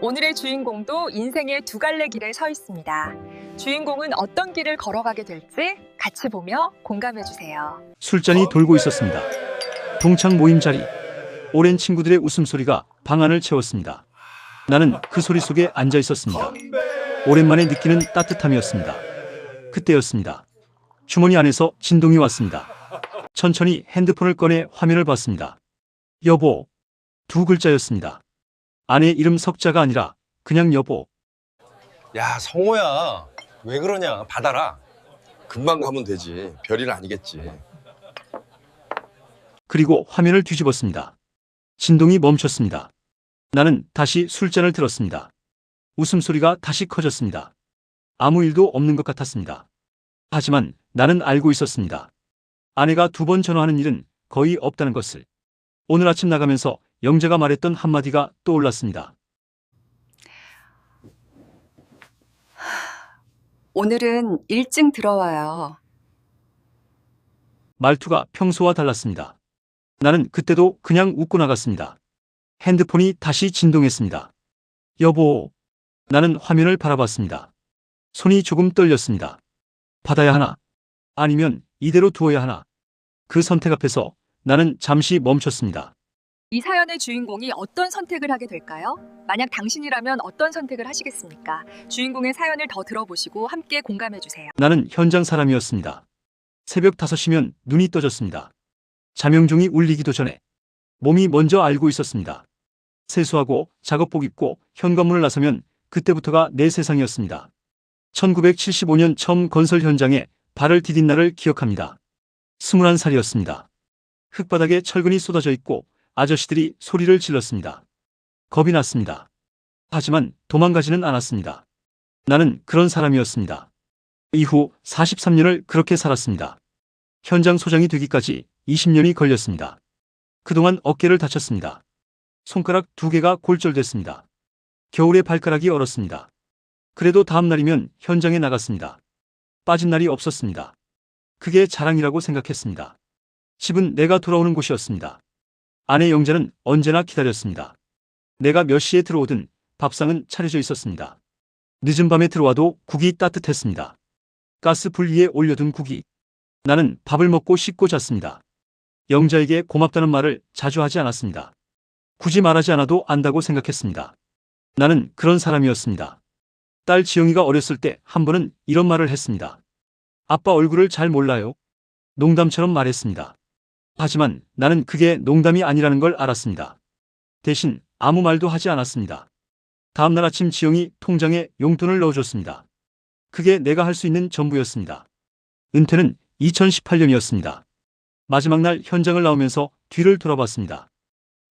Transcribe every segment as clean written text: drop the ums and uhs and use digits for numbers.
오늘의 주인공도 인생의 두 갈래 길에 서 있습니다. 주인공은 어떤 길을 걸어가게 될지 같이 보며 공감해주세요. 술잔이 돌고 있었습니다. 동창 모임 자리. 오랜 친구들의 웃음소리가 방 안을 채웠습니다. 나는 그 소리 속에 앉아 있었습니다. 오랜만에 느끼는 따뜻함이었습니다. 그때였습니다. 주머니 안에서 진동이 왔습니다. 천천히 핸드폰을 꺼내 화면을 봤습니다. 여보. 두 글자였습니다. 아내의 이름 석자가 아니라 그냥 여보. 야, 성호야. 왜 그러냐. 받아라. 금방 가면 되지. 별일 아니겠지. 그리고 화면을 뒤집었습니다. 진동이 멈췄습니다. 나는 다시 술잔을 들었습니다. 웃음소리가 다시 커졌습니다. 아무 일도 없는 것 같았습니다. 하지만 나는 알고 있었습니다. 아내가 2번 전화하는 일은 거의 없다는 것을. 오늘 아침 나가면서 영자가 말했던 한마디가 떠올랐습니다. 오늘은 일찍 들어와요. 말투가 평소와 달랐습니다. 나는 그때도 그냥 웃고 나갔습니다. 핸드폰이 다시 진동했습니다. 여보. 나는 화면을 바라봤습니다. 손이 조금 떨렸습니다. 받아야 하나? 아니면 이대로 두어야 하나? 그 선택 앞에서 나는 잠시 멈췄습니다. 이 사연의 주인공이 어떤 선택을 하게 될까요? 만약 당신이라면 어떤 선택을 하시겠습니까? 주인공의 사연을 더 들어보시고 함께 공감해주세요. 나는 현장 사람이었습니다. 새벽 5시면 눈이 떠졌습니다. 자명종이 울리기도 전에 몸이 먼저 알고 있었습니다. 세수하고 작업복 입고 현관문을 나서면 그때부터가 내 세상이었습니다. 1975년 처음 건설 현장에 발을 디딘 날을 기억합니다. 21살이었습니다. 흙바닥에 철근이 쏟아져 있고 아저씨들이 소리를 질렀습니다. 겁이 났습니다. 하지만 도망가지는 않았습니다. 나는 그런 사람이었습니다. 이후 43년을 그렇게 살았습니다. 현장 소장이 되기까지 20년이 걸렸습니다. 그동안 어깨를 다쳤습니다. 손가락 2개가 골절됐습니다. 겨울에 발가락이 얼었습니다. 그래도 다음 날이면 현장에 나갔습니다. 빠진 날이 없었습니다. 그게 자랑이라고 생각했습니다. 집은 내가 돌아오는 곳이었습니다. 아내 영자는 언제나 기다렸습니다. 내가 몇 시에 들어오든 밥상은 차려져 있었습니다. 늦은 밤에 들어와도 국이 따뜻했습니다. 가스 불 위에 올려둔 국이. 나는 밥을 먹고 씻고 잤습니다. 영자에게 고맙다는 말을 자주 하지 않았습니다. 굳이 말하지 않아도 안다고 생각했습니다. 나는 그런 사람이었습니다. 딸 지영이가 어렸을 때 한 번은 이런 말을 했습니다. 아빠 얼굴을 잘 몰라요. 농담처럼 말했습니다. 하지만 나는 그게 농담이 아니라는 걸 알았습니다. 대신 아무 말도 하지 않았습니다. 다음날 아침 지영이 통장에 용돈을 넣어줬습니다. 그게 내가 할 수 있는 전부였습니다. 은퇴는 2018년이었습니다. 마지막 날 현장을 나오면서 뒤를 돌아봤습니다.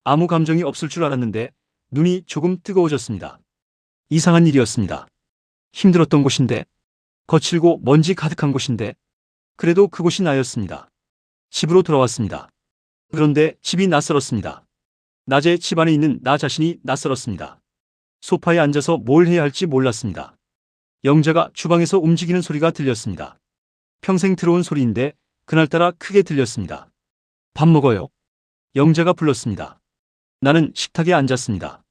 아무 감정이 없을 줄 알았는데 눈이 조금 뜨거워졌습니다. 이상한 일이었습니다. 힘들었던 곳인데, 거칠고 먼지 가득한 곳인데, 그래도 그곳이 나였습니다. 집으로 돌아왔습니다. 그런데 집이 낯설었습니다. 낮에 집 안에 있는 나 자신이 낯설었습니다. 소파에 앉아서 뭘 해야 할지 몰랐습니다. 영자가 주방에서 움직이는 소리가 들렸습니다. 평생 들어온 소리인데 그날따라 크게 들렸습니다. 밥 먹어요. 영자가 불렀습니다. 나는 식탁에 앉았습니다.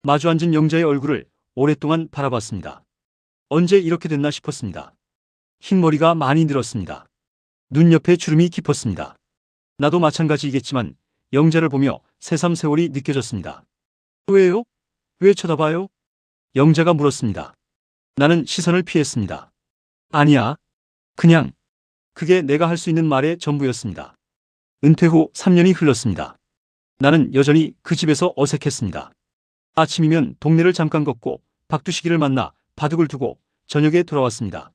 마주 앉은 영자의 얼굴을 오랫동안 바라봤습니다. 언제 이렇게 됐나 싶었습니다. 흰머리가 많이 늘었습니다. 눈 옆에 주름이 깊었습니다. 나도 마찬가지이겠지만 영자를 보며 새삼 세월이 느껴졌습니다. 왜요? 왜 쳐다봐요? 영자가 물었습니다. 나는 시선을 피했습니다. 아니야. 그냥. 그게 내가 할 수 있는 말의 전부였습니다. 은퇴 후 3년이 흘렀습니다. 나는 여전히 그 집에서 어색했습니다. 아침이면 동네를 잠깐 걷고 박두식이를 만나 바둑을 두고 저녁에 돌아왔습니다.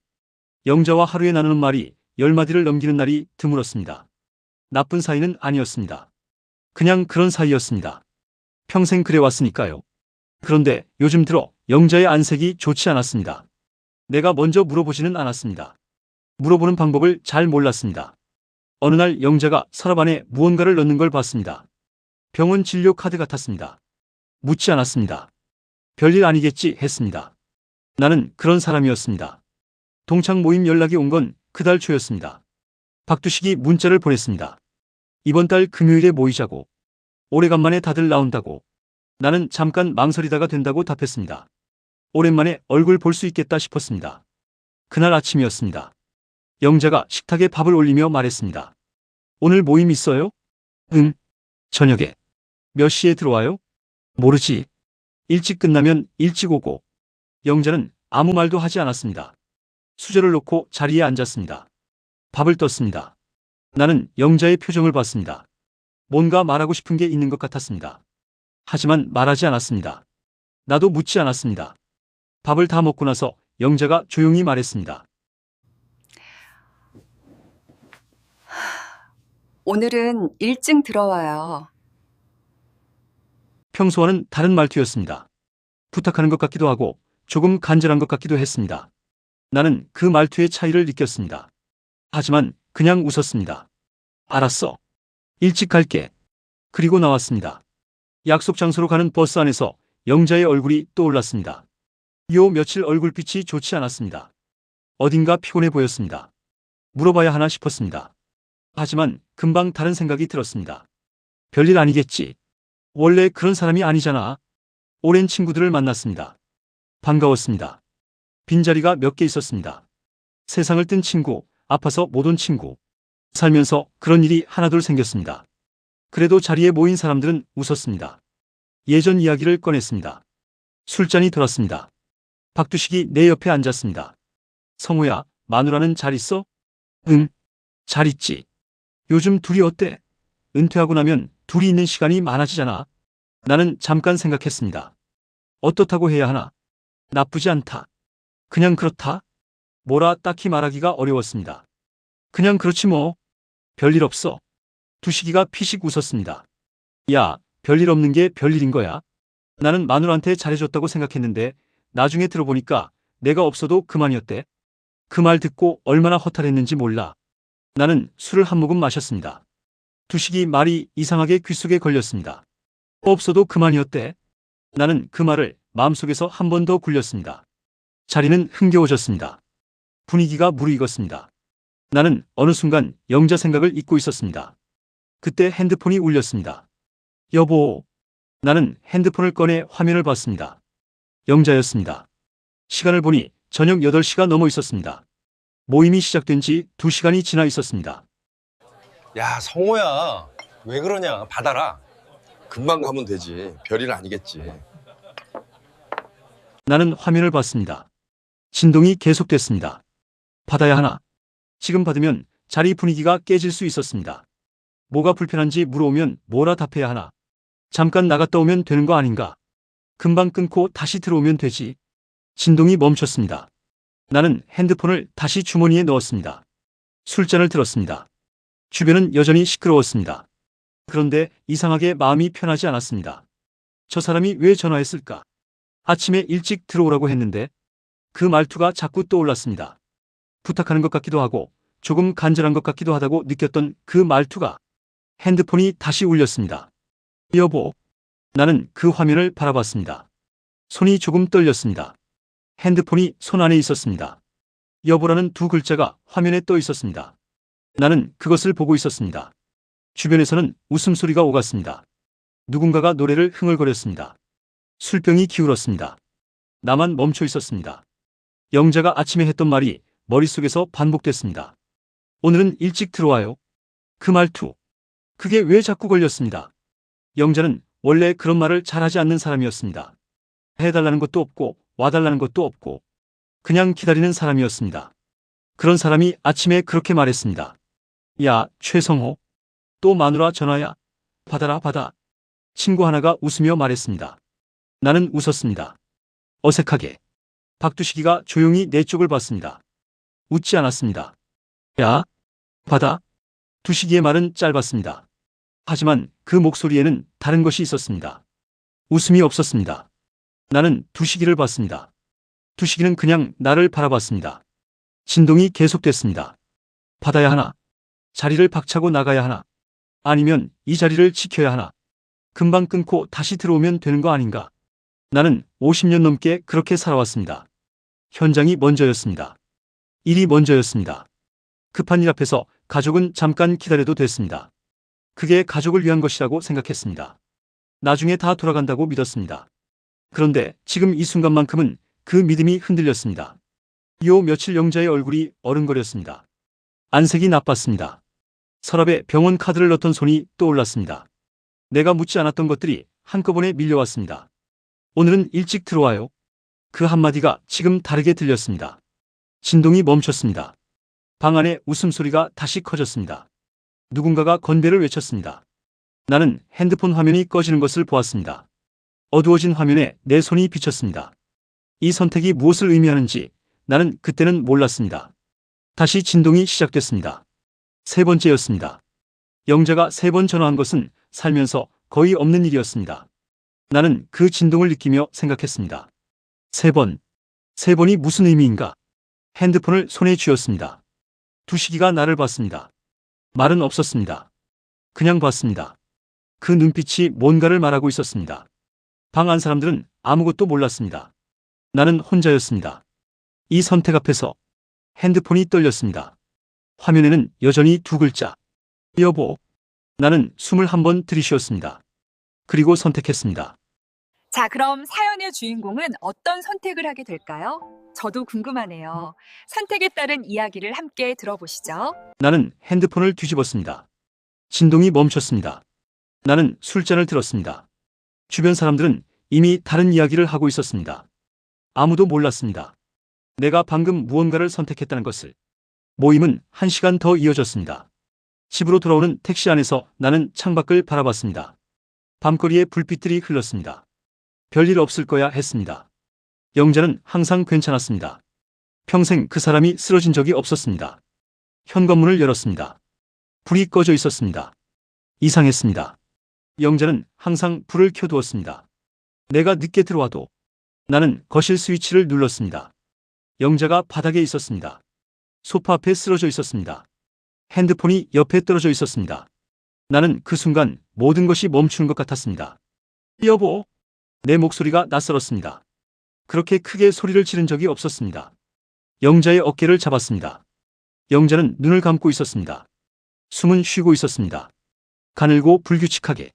영자와 하루에 나누는 말이 10마디를 넘기는 날이 드물었습니다. 나쁜 사이는 아니었습니다. 그냥 그런 사이였습니다. 평생 그래왔으니까요. 그런데 요즘 들어 영자의 안색이 좋지 않았습니다. 내가 먼저 물어보지는 않았습니다. 물어보는 방법을 잘 몰랐습니다. 어느 날 영자가 서랍 안에 무언가를 넣는 걸 봤습니다. 병원 진료 카드 같았습니다. 묻지 않았습니다. 별일 아니겠지 했습니다. 나는 그런 사람이었습니다. 동창 모임 연락이 온 건 그달 초였습니다. 박두식이 문자를 보냈습니다. 이번 달 금요일에 모이자고. 오래간만에 다들 나온다고. 나는 잠깐 망설이다가 된다고 답했습니다. 오랜만에 얼굴 볼 수 있겠다 싶었습니다. 그날 아침이었습니다. 영자가 식탁에 밥을 올리며 말했습니다. 오늘 모임 있어요? 응. 저녁에. 몇 시에 들어와요? 모르지. 일찍 끝나면 일찍 오고. 영자는 아무 말도 하지 않았습니다. 수저를 놓고 자리에 앉았습니다. 밥을 떴습니다. 나는 영자의 표정을 봤습니다. 뭔가 말하고 싶은 게 있는 것 같았습니다. 하지만 말하지 않았습니다. 나도 묻지 않았습니다. 밥을 다 먹고 나서 영자가 조용히 말했습니다. 오늘은 일찍 들어와요. 평소와는 다른 말투였습니다. 부탁하는 것 같기도 하고 조금 간절한 것 같기도 했습니다. 나는 그 말투의 차이를 느꼈습니다. 하지만 그냥 웃었습니다. 알았어. 일찍 갈게. 그리고 나왔습니다. 약속 장소로 가는 버스 안에서 영자의 얼굴이 떠올랐습니다. 요 며칠 얼굴빛이 좋지 않았습니다. 어딘가 피곤해 보였습니다. 물어봐야 하나 싶었습니다. 하지만 금방 다른 생각이 들었습니다. 별일 아니겠지. 원래 그런 사람이 아니잖아. 오랜 친구들을 만났습니다. 반가웠습니다. 빈자리가 몇 개 있었습니다. 세상을 뜬 친구, 아파서 못 온 친구. 살면서 그런 일이 하나둘 생겼습니다. 그래도 자리에 모인 사람들은 웃었습니다. 예전 이야기를 꺼냈습니다. 술잔이 돌았습니다. 박두식이 내 옆에 앉았습니다. 성우야, 마누라는 잘 있어? 응, 잘 있지. 요즘 둘이 어때? 은퇴하고 나면 둘이 있는 시간이 많아지잖아. 나는 잠깐 생각했습니다. 어떻다고 해야 하나? 나쁘지 않다. 그냥 그렇다? 뭐라 딱히 말하기가 어려웠습니다. 그냥 그렇지 뭐. 별일 없어. 두식이가 피식 웃었습니다. 야, 별일 없는 게 별일인 거야. 나는 마누라한테 잘해줬다고 생각했는데 나중에 들어보니까 내가 없어도 그만이었대. 그 말 듣고 얼마나 허탈했는지 몰라. 나는 술을 한 모금 마셨습니다. 두식이 말이 이상하게 귓속에 걸렸습니다. 없어도 그만이었대. 나는 그 말을 마음속에서 한 번 더 굴렸습니다. 자리는 흥겨워졌습니다. 분위기가 무르익었습니다. 나는 어느 순간 영자 생각을 잊고 있었습니다. 그때 핸드폰이 울렸습니다. 여보. 나는 핸드폰을 꺼내 화면을 봤습니다. 영자였습니다. 시간을 보니 저녁 8시가 넘어 있었습니다. 모임이 시작된 지 2시간이 지나 있었습니다. 야, 성호야. 왜 그러냐? 받아라. 금방 가면 되지. 별일 아니겠지. 나는 화면을 봤습니다. 진동이 계속됐습니다. 받아야 하나? 지금 받으면 자리 분위기가 깨질 수 있었습니다. 뭐가 불편한지 물어오면 뭐라 답해야 하나? 잠깐 나갔다 오면 되는 거 아닌가? 금방 끊고 다시 들어오면 되지. 진동이 멈췄습니다. 나는 핸드폰을 다시 주머니에 넣었습니다. 술잔을 들었습니다. 주변은 여전히 시끄러웠습니다. 그런데 이상하게 마음이 편하지 않았습니다. 저 사람이 왜 전화했을까? 아침에 일찍 들어오라고 했는데 그 말투가 자꾸 떠올랐습니다. 부탁하는 것 같기도 하고 조금 간절한 것 같기도 하다고 느꼈던 그 말투가. 핸드폰이 다시 울렸습니다. 여보. 나는 그 화면을 바라봤습니다. 손이 조금 떨렸습니다. 핸드폰이 손 안에 있었습니다. 여보라는 두 글자가 화면에 떠 있었습니다. 나는 그것을 보고 있었습니다. 주변에서는 웃음소리가 오갔습니다. 누군가가 노래를 흥얼거렸습니다. 술병이 기울었습니다. 나만 멈춰 있었습니다. 영자가 아침에 했던 말이 머릿속에서 반복됐습니다. 오늘은 일찍 들어와요. 그 말투. 그게 왜 자꾸 걸렸습니다. 영자는 원래 그런 말을 잘하지 않는 사람이었습니다. 해달라는 것도 없고 와달라는 것도 없고 그냥 기다리는 사람이었습니다. 그런 사람이 아침에 그렇게 말했습니다. 야, 최성호. 또 마누라 전화야. 받아라 받아. 친구 하나가 웃으며 말했습니다. 나는 웃었습니다. 어색하게. 박두식이가 조용히 내 쪽을 봤습니다. 웃지 않았습니다. 야, 받아. 두식이의 말은 짧았습니다. 하지만 그 목소리에는 다른 것이 있었습니다. 웃음이 없었습니다. 나는 두식이를 봤습니다. 두식이는 그냥 나를 바라봤습니다. 진동이 계속됐습니다. 받아야 하나? 자리를 박차고 나가야 하나? 아니면 이 자리를 지켜야 하나? 금방 끊고 다시 들어오면 되는 거 아닌가? 나는 50년 넘게 그렇게 살아왔습니다. 현장이 먼저였습니다. 일이 먼저였습니다. 급한 일 앞에서 가족은 잠깐 기다려도 됐습니다. 그게 가족을 위한 것이라고 생각했습니다. 나중에 다 돌아간다고 믿었습니다. 그런데 지금 이 순간만큼은 그 믿음이 흔들렸습니다. 요 며칠 영자의 얼굴이 어른거렸습니다. 안색이 나빴습니다. 서랍에 병원 카드를 넣던 손이 떠올랐습니다. 내가 묻지 않았던 것들이 한꺼번에 밀려왔습니다. 오늘은 일찍 들어와요. 그 한마디가 지금 다르게 들렸습니다. 진동이 멈췄습니다. 방 안에 웃음소리가 다시 커졌습니다. 누군가가 건배를 외쳤습니다. 나는 핸드폰 화면이 꺼지는 것을 보았습니다. 어두워진 화면에 내 손이 비쳤습니다. 이 선택이 무엇을 의미하는지 나는 그때는 몰랐습니다. 다시 진동이 시작됐습니다. 세 번째였습니다. 영자가 3번 전화한 것은 살면서 거의 없는 일이었습니다. 나는 그 진동을 느끼며 생각했습니다. 3번. 3번이 무슨 의미인가? 핸드폰을 손에 쥐었습니다. 두식이가 나를 봤습니다. 말은 없었습니다. 그냥 봤습니다. 그 눈빛이 뭔가를 말하고 있었습니다. 방 안 사람들은 아무것도 몰랐습니다. 나는 혼자였습니다. 이 선택 앞에서 핸드폰이 떨렸습니다. 화면에는 여전히 2글자. 여보. 나는 숨을 한번 들이쉬었습니다. 그리고 선택했습니다. 자, 그럼 사연의 주인공은 어떤 선택을 하게 될까요? 저도 궁금하네요. 선택에 따른 이야기를 함께 들어보시죠. 나는 핸드폰을 뒤집었습니다. 진동이 멈췄습니다. 나는 술잔을 들었습니다. 주변 사람들은 이미 다른 이야기를 하고 있었습니다. 아무도 몰랐습니다. 내가 방금 무언가를 선택했다는 것을. 모임은 1시간 더 이어졌습니다. 집으로 돌아오는 택시 안에서 나는 창밖을 바라봤습니다. 밤거리에 불빛들이 흘렀습니다. 별일 없을 거야 했습니다. 영자는 항상 괜찮았습니다. 평생 그 사람이 쓰러진 적이 없었습니다. 현관문을 열었습니다. 불이 꺼져 있었습니다. 이상했습니다. 영자는 항상 불을 켜두었습니다. 내가 늦게 들어와도 나는 거실 스위치를 눌렀습니다. 영자가 바닥에 있었습니다. 소파 앞에 쓰러져 있었습니다. 핸드폰이 옆에 떨어져 있었습니다. 나는 그 순간 모든 것이 멈추는 것 같았습니다. 여보. 내 목소리가 낯설었습니다. 그렇게 크게 소리를 지른 적이 없었습니다. 영자의 어깨를 잡았습니다. 영자는 눈을 감고 있었습니다. 숨은 쉬고 있었습니다. 가늘고 불규칙하게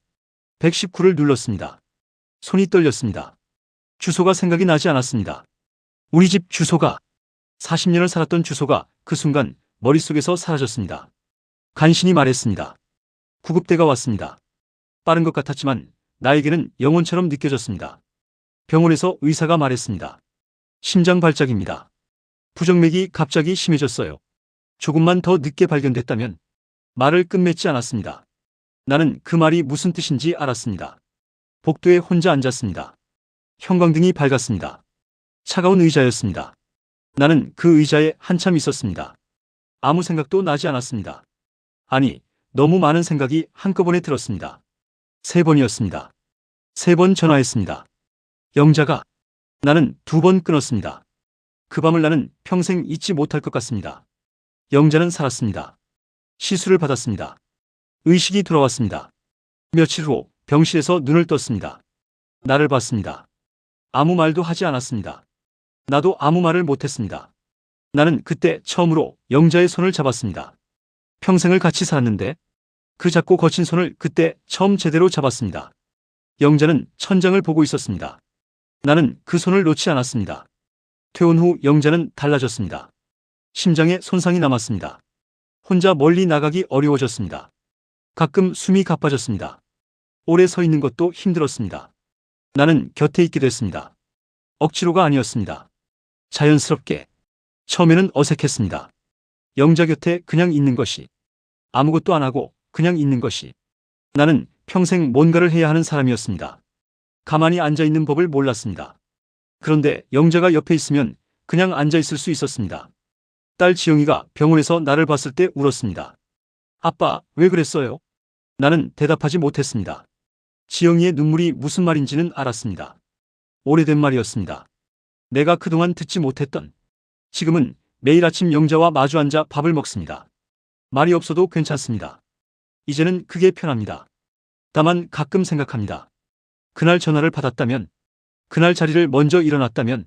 119를 눌렀습니다. 손이 떨렸습니다. 주소가 생각이 나지 않았습니다. 우리 집 주소가, 40년을 살았던 주소가 그 순간 머릿속에서 사라졌습니다. 간신히 말했습니다. 구급대가 왔습니다. 빠른 것 같았지만 나에게는 영혼처럼 느껴졌습니다. 병원에서 의사가 말했습니다. 심장 발작입니다. 부정맥이 갑자기 심해졌어요. 조금만 더 늦게 발견됐다면. 말을 끝맺지 않았습니다. 나는 그 말이 무슨 뜻인지 알았습니다. 복도에 혼자 앉았습니다. 형광등이 밝았습니다. 차가운 의자였습니다. 나는 그 의자에 한참 있었습니다. 아무 생각도 나지 않았습니다. 아니, 너무 많은 생각이 한꺼번에 들었습니다. 3번이었습니다. 3번 전화했습니다. 영자가. 나는 2번 끊었습니다. 그 밤을 나는 평생 잊지 못할 것 같습니다. 영자는 살았습니다. 시술을 받았습니다. 의식이 돌아왔습니다. 며칠 후 병실에서 눈을 떴습니다. 나를 봤습니다. 아무 말도 하지 않았습니다. 나도 아무 말을 못했습니다. 나는 그때 처음으로 영자의 손을 잡았습니다. 평생을 같이 살았는데 그 작고 거친 손을 그때 처음 제대로 잡았습니다. 영자는 천장을 보고 있었습니다. 나는 그 손을 놓지 않았습니다. 퇴원 후 영자는 달라졌습니다. 심장에 손상이 남았습니다. 혼자 멀리 나가기 어려워졌습니다. 가끔 숨이 가빠졌습니다. 오래 서 있는 것도 힘들었습니다. 나는 곁에 있게 됐습니다. 억지로가 아니었습니다. 자연스럽게. 처음에는 어색했습니다. 영자 곁에 그냥 있는 것이. 아무것도 안 하고 그냥 있는 것이. 나는 평생 뭔가를 해야 하는 사람이었습니다. 가만히 앉아있는 법을 몰랐습니다. 그런데 영자가 옆에 있으면 그냥 앉아있을 수 있었습니다. 딸 지영이가 병원에서 나를 봤을 때 울었습니다. 아빠, 왜 그랬어요? 나는 대답하지 못했습니다. 지영이의 눈물이 무슨 말인지는 알았습니다. 오래된 말이었습니다. 내가 그동안 듣지 못했던. 지금은 매일 아침 영자와 마주 앉아 밥을 먹습니다. 말이 없어도 괜찮습니다. 이제는 그게 편합니다. 다만 가끔 생각합니다. 그날 전화를 받았다면, 그날 자리를 먼저 일어났다면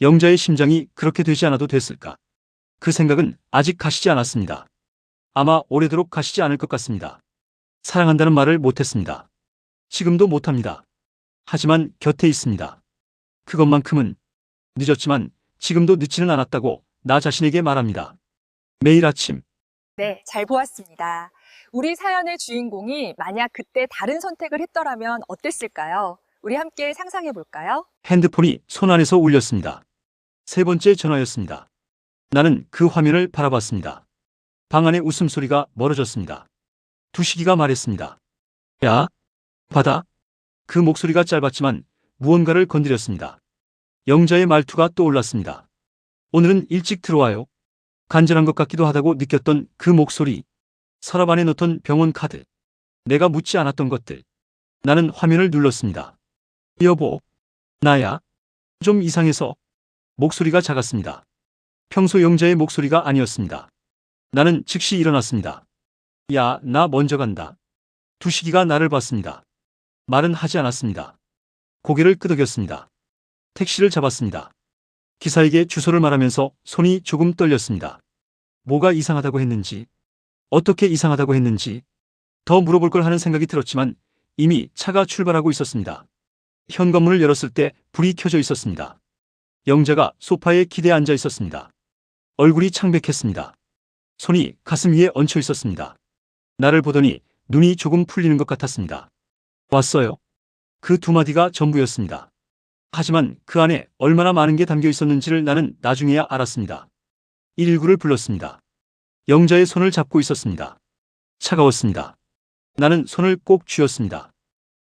영자의 심장이 그렇게 되지 않아도 됐을까? 그 생각은 아직 가시지 않았습니다. 아마 오래도록 가시지 않을 것 같습니다. 사랑한다는 말을 못했습니다. 지금도 못합니다. 하지만 곁에 있습니다. 그것만큼은 늦었지만 지금도 늦지는 않았다고 나 자신에게 말합니다. 매일 아침 네, 잘 보았습니다. 우리 사연의 주인공이 만약 그때 다른 선택을 했더라면 어땠을까요? 우리 함께 상상해 볼까요? 핸드폰이 손 안에서 울렸습니다. 세 번째 전화였습니다. 나는 그 화면을 바라봤습니다. 방 안의 웃음소리가 멀어졌습니다. 두식이가 말했습니다. 야, 받아. 그 목소리가 짧았지만 무언가를 건드렸습니다. 영자의 말투가 떠올랐습니다. 오늘은 일찍 들어와요. 간절한 것 같기도 하다고 느꼈던 그 목소리. 서랍 안에 넣던 병원 카드. 내가 묻지 않았던 것들. 나는 화면을 눌렀습니다. 여보, 나야. 좀 이상해서. 목소리가 작았습니다. 평소 영자의 목소리가 아니었습니다. 나는 즉시 일어났습니다. 야, 나 먼저 간다. 두식이가 나를 봤습니다. 말은 하지 않았습니다. 고개를 끄덕였습니다. 택시를 잡았습니다. 기사에게 주소를 말하면서 손이 조금 떨렸습니다. 뭐가 이상하다고 했는지, 어떻게 이상하다고 했는지 더 물어볼 걸 하는 생각이 들었지만 이미 차가 출발하고 있었습니다. 현관문을 열었을 때 불이 켜져 있었습니다. 영자가 소파에 기대어 앉아 있었습니다. 얼굴이 창백했습니다. 손이 가슴 위에 얹혀 있었습니다. 나를 보더니 눈이 조금 풀리는 것 같았습니다. 왔어요. 그 두 마디가 전부였습니다. 하지만 그 안에 얼마나 많은 게 담겨 있었는지를 나는 나중에야 알았습니다. 119를 불렀습니다. 영자의 손을 잡고 있었습니다. 차가웠습니다. 나는 손을 꼭 쥐었습니다.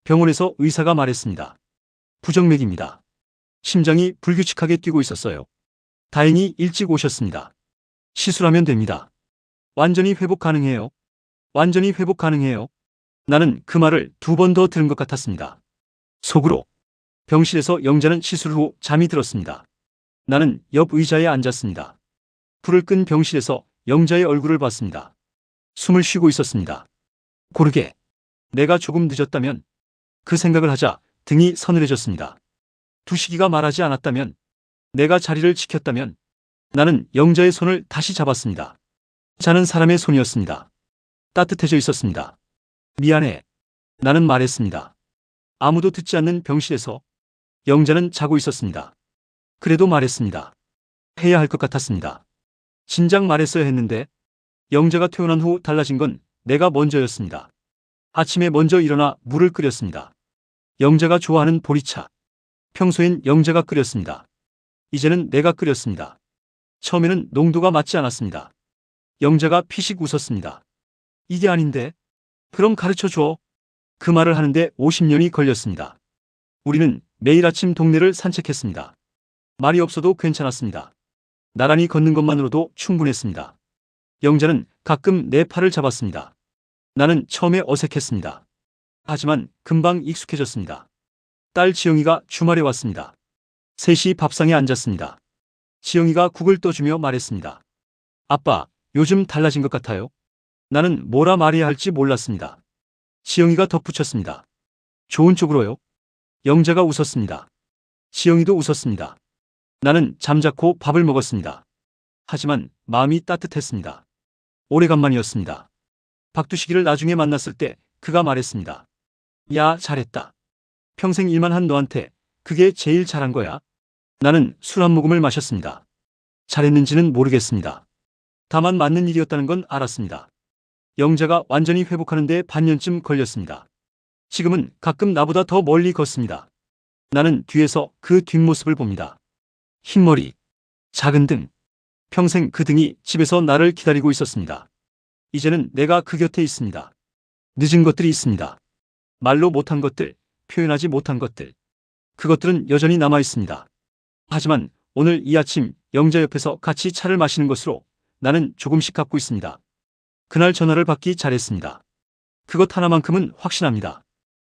병원에서 의사가 말했습니다. 부정맥입니다. 심장이 불규칙하게 뛰고 있었어요. 다행히 일찍 오셨습니다. 시술하면 됩니다. 완전히 회복 가능해요. 완전히 회복 가능해요. 나는 그 말을 두 번 더 들은 것 같았습니다. 속으로. 병실에서 영자는 시술 후 잠이 들었습니다. 나는 옆 의자에 앉았습니다. 불을 끈 병실에서 영자의 얼굴을 봤습니다. 숨을 쉬고 있었습니다. 고르게. 내가 조금 늦었다면 그 생각을 하자 등이 서늘해졌습니다. 두식이가 말하지 않았다면, 내가 자리를 지켰다면 나는 영자의 손을 다시 잡았습니다. 자는 사람의 손이었습니다. 따뜻해져 있었습니다. 미안해. 나는 말했습니다. 아무도 듣지 않는 병실에서 영자는 자고 있었습니다. 그래도 말했습니다. 해야 할 것 같았습니다. 진작 말했어야 했는데 영자가 퇴원한 후 달라진 건 내가 먼저였습니다. 아침에 먼저 일어나 물을 끓였습니다. 영자가 좋아하는 보리차. 평소엔 영자가 끓였습니다. 이제는 내가 끓였습니다. 처음에는 농도가 맞지 않았습니다. 영자가 피식 웃었습니다. 이게 아닌데? 그럼 가르쳐줘. 그 말을 하는데 50년이 걸렸습니다. 우리는 매일 아침 동네를 산책했습니다. 말이 없어도 괜찮았습니다. 나란히 걷는 것만으로도 충분했습니다. 영자는 가끔 내 팔을 잡았습니다. 나는 처음에 어색했습니다. 하지만 금방 익숙해졌습니다. 딸 지영이가 주말에 왔습니다. 셋이 밥상에 앉았습니다. 지영이가 국을 떠주며 말했습니다. 아빠, 요즘 달라진 것 같아요. 나는 뭐라 말해야 할지 몰랐습니다. 지영이가 덧붙였습니다. 좋은 쪽으로요. 영자가 웃었습니다. 지영이도 웃었습니다. 나는 잠자코 밥을 먹었습니다. 하지만 마음이 따뜻했습니다. 오래간만이었습니다. 박두식이를 나중에 만났을 때 그가 말했습니다. 야, 잘했다. 평생 일만 한 너한테 그게 제일 잘한 거야. 나는 술 한 모금을 마셨습니다. 잘했는지는 모르겠습니다. 다만 맞는 일이었다는 건 알았습니다. 영자가 완전히 회복하는 데 반년쯤 걸렸습니다. 지금은 가끔 나보다 더 멀리 걷습니다. 나는 뒤에서 그 뒷모습을 봅니다. 흰머리, 작은 등. 평생 그 등이 집에서 나를 기다리고 있었습니다. 이제는 내가 그 곁에 있습니다. 늦은 것들이 있습니다. 말로 못한 것들, 표현하지 못한 것들. 그것들은 여전히 남아 있습니다. 하지만 오늘 이 아침 영자 옆에서 같이 차를 마시는 것으로 나는 조금씩 갖고 있습니다. 그날 전화를 받기 잘했습니다. 그것 하나만큼은 확신합니다.